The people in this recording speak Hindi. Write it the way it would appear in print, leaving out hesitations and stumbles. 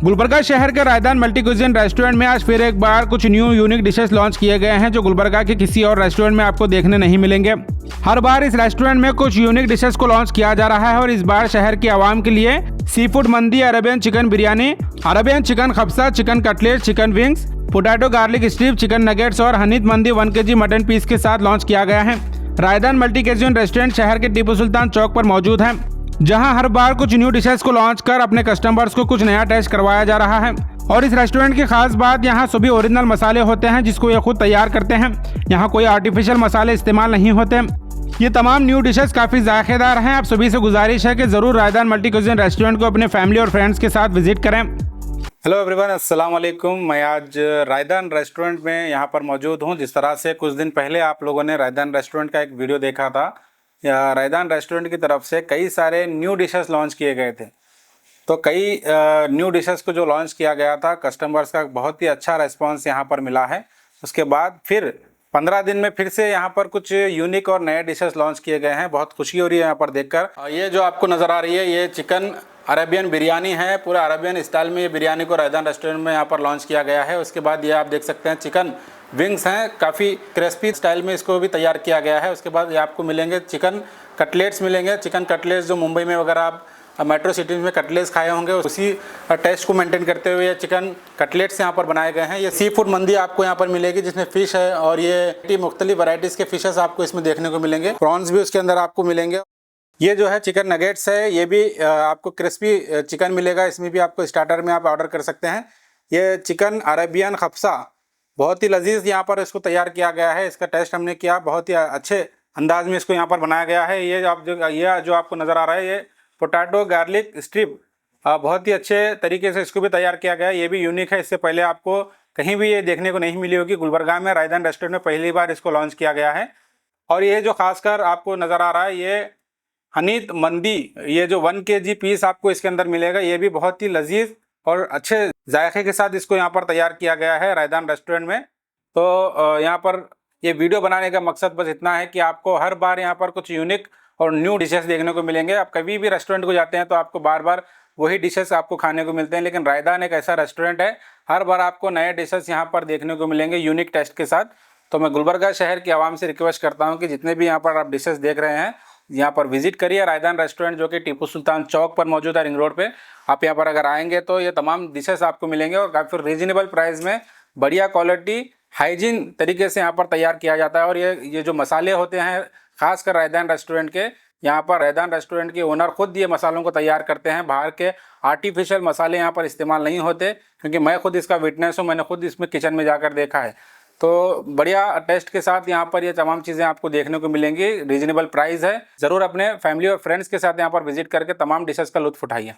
गुलबर्गा शहर के रायदान मल्टी क्यूजिन रेस्टोरेंट में आज फिर एक बार कुछ न्यू यूनिक डिशेस लॉन्च किए गए हैं जो गुलबर्गा के किसी और रेस्टोरेंट में आपको देखने नहीं मिलेंगे। हर बार इस रेस्टोरेंट में कुछ यूनिक डिशेस को लॉन्च किया जा रहा है और इस बार शहर की आवाम के लिए seafood mandi, Arabian chicken biryani, Arabian chicken kabsa, chicken cutlet, chicken wings, potato garlic strip, chicken nuggets और हनीद मंदी 1 kg मटन पीस के साथ लॉन्च किया गया है। रायदान मल्टी क्यूजिन रेस्टोरेंट शहर के टीपू सुल्तान चौक पर मौजूद है, जहां हर बार कुछ न्यू डिशेस को लॉन्च कर अपने कस्टमर्स को कुछ नया टेस्ट करवाया जा रहा है। और इस रेस्टोरेंट की खास बात यहाँ सभी ओरिजिनल मसाले होते हैं जिसको ये खुद तैयार करते हैं। यहाँ कोई आर्टिफिशियल मसाले इस्तेमाल नहीं होते। ये तमाम न्यू डिशेस काफ़ी जायकेदार हैं। आप सभी से गुजारिश है कि ज़रूर रायदान मल्टी क्यूजिन रेस्टोरेंट को अपने फैमिली और फ्रेंड्स के साथ विजिट करें। हेलो एवरीवन, अस्सलाम वालेकुम। मैं आज रायदान रेस्टोरेंट में यहाँ पर मौजूद हूँ। जिस तरह से कुछ दिन पहले आप लोगों ने रायदान रेस्टोरेंट का एक वीडियो देखा था, रायदान रेस्टोरेंट की तरफ से कई सारे न्यू डिशेस लॉन्च किए गए थे। तो कई न्यू डिशेस को जो लॉन्च किया गया था, कस्टमर्स का बहुत ही अच्छा रेस्पॉन्स यहाँ पर मिला है। उसके बाद फिर 15 दिन में फिर से यहाँ पर कुछ यूनिक और नए डिशेस लॉन्च किए गए हैं। बहुत खुशी हो रही है यहाँ पर देखकर। ये जो आपको नज़र आ रही है, ये चिकन अरेबियन बिरयानी है। पूरा अरेबियन स्टाइल में ये बिरयानी को रायदान रेस्टोरेंट में यहाँ पर लॉन्च किया गया है। उसके बाद ये आप देख सकते हैं चिकन विंग्स हैं, काफ़ी क्रिस्पी स्टाइल में इसको भी तैयार किया गया है। उसके बाद ये आपको मिलेंगे चिकन कटलेट्स मिलेंगे। चिकन कटलेट्स जो मुंबई में वगैरह आप मेट्रो सिटीज़ में कटलेट्स खाए होंगे, उसी टेस्ट को मेंटेन करते हुए ये चिकन कटलेट्स यहाँ पर बनाए गए हैं। ये सी फूड मंदी आपको यहाँ पर मिलेगी जिसमें फ़िश है और ये मुख्तलिफ वैराइटीज़ के फिशेस आपको इसमें देखने को मिलेंगे। प्रॉन्स भी उसके अंदर आपको मिलेंगे। ये जो है चिकन नगेट्स है, ये भी आपको क्रिस्पी चिकन मिलेगा। इसमें भी आपको स्टार्टर में आप ऑर्डर कर सकते हैं। ये चिकन अरेबियन खप्सा बहुत ही लजीज यहाँ पर इसको तैयार किया गया है। इसका टेस्ट हमने किया, बहुत ही अच्छे अंदाज में इसको यहाँ पर बनाया गया है। ये जो आपको नज़र आ रहा है, ये पोटैटो गार्लिक स्ट्रिप बहुत ही अच्छे तरीके से इसको भी तैयार किया गया है। ये भी यूनिक है, इससे पहले आपको कहीं भी ये देखने को नहीं मिली होगी। गुलबर्गा में रायदान रेस्टोरेंट में पहली बार इसको लॉन्च किया गया है। और ये जो खासकर आपको नज़र आ रहा है, ये हनीद मंदी, ये जो 1 kg पीस आपको इसके अंदर मिलेगा, ये भी बहुत ही लजीज और अच्छे जायके के साथ इसको यहाँ पर तैयार किया गया है रायदान रेस्टोरेंट में। तो यहाँ पर ये वीडियो बनाने का मकसद बस इतना है कि आपको हर बार यहाँ पर कुछ यूनिक और न्यू डिशेस देखने को मिलेंगे। आप कभी भी रेस्टोरेंट को जाते हैं तो आपको बार बार वही डिशेस आपको खाने को मिलते हैं, लेकिन रायदान एक ऐसा रेस्टोरेंट है, हर बार आपको नए डिशेस यहाँ पर देखने को मिलेंगे यूनिक टेस्ट के साथ। तो मैं गुलबर्गा शहर की आवाम से रिक्वेस्ट करता हूँ कि जितने भी यहाँ पर आप डिशेस देख रहे हैं, यहाँ पर विजिट करिए रायदान रेस्टोरेंट, जो कि टीपू सुल्तान चौक पर मौजूद है, रिंग रोड पे। आप यहाँ पर अगर आएंगे तो ये तमाम डिशेस आपको मिलेंगे और काफ़ी रीजनेबल प्राइस में बढ़िया क्वालिटी हाइजीन तरीके से यहाँ पर तैयार किया जाता है। और ये जो मसाले होते हैं, खासकर रायदान रेस्टोरेंट के, यहाँ पर रायदान रेस्टोरेंट के ओनर खुद ये मसालों को तैयार करते हैं। बाहर के आर्टिफिशियल मसाले यहाँ पर इस्तेमाल नहीं होते, क्योंकि मैं खुद इसका विटनेस हूँ। मैंने खुद इसमें किचन में जाकर देखा है। तो बढ़िया टेस्ट के साथ यहाँ पर ये तमाम चीज़ें आपको देखने को मिलेंगी। रीजनेबल प्राइस है। ज़रूर अपने फैमिली और फ्रेंड्स के साथ यहाँ पर विजिट करके तमाम डिशेस का लुत्फ़ उठाइए।